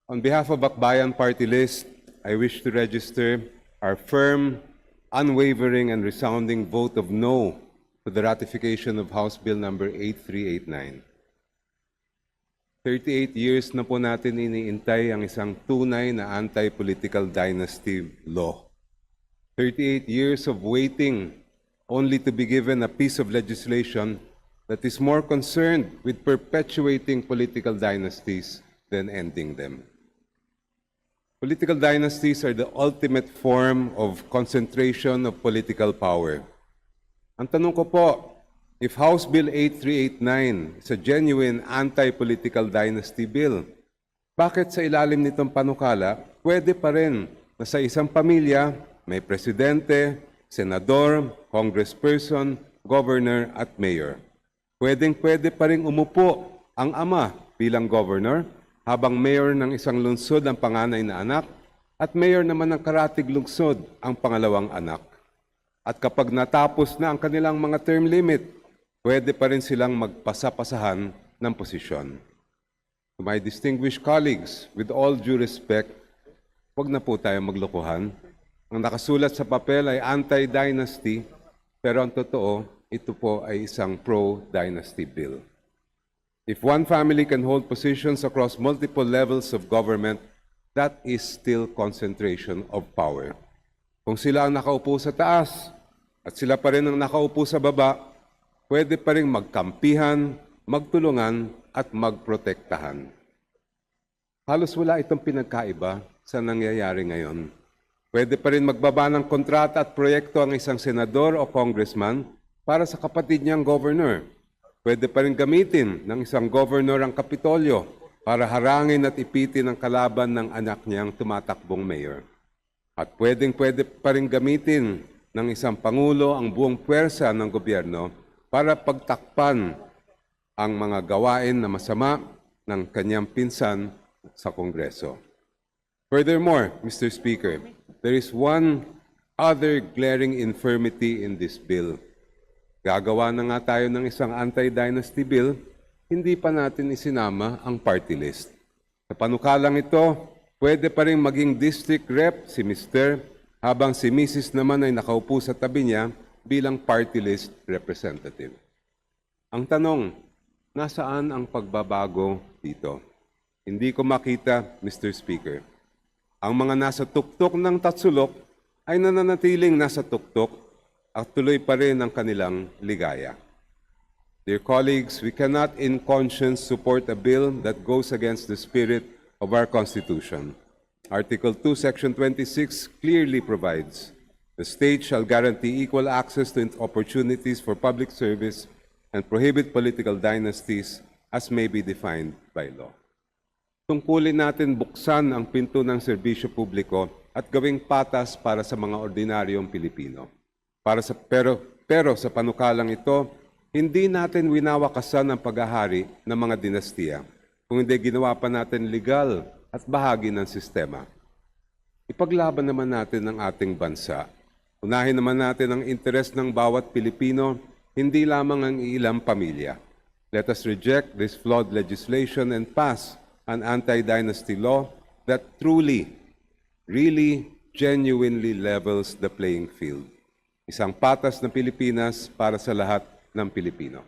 On behalf of Akbayan Party List, I wish to register our firm, unwavering, and resounding vote of no to the ratification of House Bill number 8389. 38 years na po natin iniintay ang isang tunay na anti-political dynasty law. 38 years of waiting only to be given a piece of legislation that is more concerned with perpetuating political dynasties than ending them. Political dynasties are the ultimate form of concentration of political power. Ang tanong ko po, if House Bill 8389 is a genuine anti-political dynasty bill, bakit sa ilalim nitong panukala, pwede pa rin na sa isang pamilya may presidente, senador, congressperson, governor at mayor? Pwedeng-pwede pa rin umupo ang ama bilang governor, habang mayor ng isang lungsod ang panganay na anak, at mayor naman ng karatig lungsod ang pangalawang anak. At kapag natapos na ang kanilang mga term limit, pwede pa rin silang magpasapasahan ng posisyon. To my distinguished colleagues, with all due respect, huwag na po tayo maglokohan. Ang nakasulat sa papel ay anti-dynasty, pero ang totoo, ito po ay isang pro-dynasty bill. If one family can hold positions across multiple levels of government, that is still concentration of power. Kung sila ang nakaupo sa taas at sila pa rin ang nakaupo sa baba, pwede pa rin magkampihan, magtulungan at magprotektahan. Halos wala itong pinagkaiba sa nangyayari ngayon. Pwede pa rin magbaba ng kontrata at proyekto ang isang senador o congressman para sa kapatid niyang governor. Pwede pa rin gamitin ng isang governor ang Kapitolyo para harangin at ipitin ang kalaban ng anak niyang tumatakbong mayor. At pwede pa rin gamitin ng isang pangulo ang buong puwersa ng gobyerno para pagtakpan ang mga gawain na masama ng kanyang pinsan sa Kongreso. Furthermore, Mr. Speaker, there is one other glaring infirmity in this bill. Gagawa na nga tayo ng isang anti-dynasty bill, hindi pa natin isinama ang party list. Sa panukalang ito, pwede pa rin maging district rep si Mr. habang si Mrs. naman ay nakaupo sa tabi niya bilang party list representative. Ang tanong, nasaan ang pagbabago dito? Hindi ko makita, Mr. Speaker. Ang mga nasa tuktok ng Tatsulok ay nananatiling nasa tuktok at tuloy pa rin ang kanilang ligaya. Dear colleagues, we cannot in conscience support a bill that goes against the spirit of our Constitution. Article 2, Section 26 clearly provides, the state shall guarantee equal access to opportunities for public service and prohibit political dynasties as may be defined by law. Tungkulin natin buksan ang pinto ng serbisyo publiko at gawing patas para sa mga ordinaryong Pilipino. Pero sa panukalang ito, hindi natin winawakasan ang paghahari ng mga dinastiya, kung hindi ginawa pa natin legal at bahagi ng sistema. Ipaglaban naman natin ang ating bansa. Unahin naman natin ang interes ng bawat Pilipino, hindi lamang ang ilang pamilya. Let us reject this flawed legislation and pass an anti-dynasty law that truly, really, genuinely levels the playing field. Isang patas na Pilipinas para sa lahat ng Pilipino.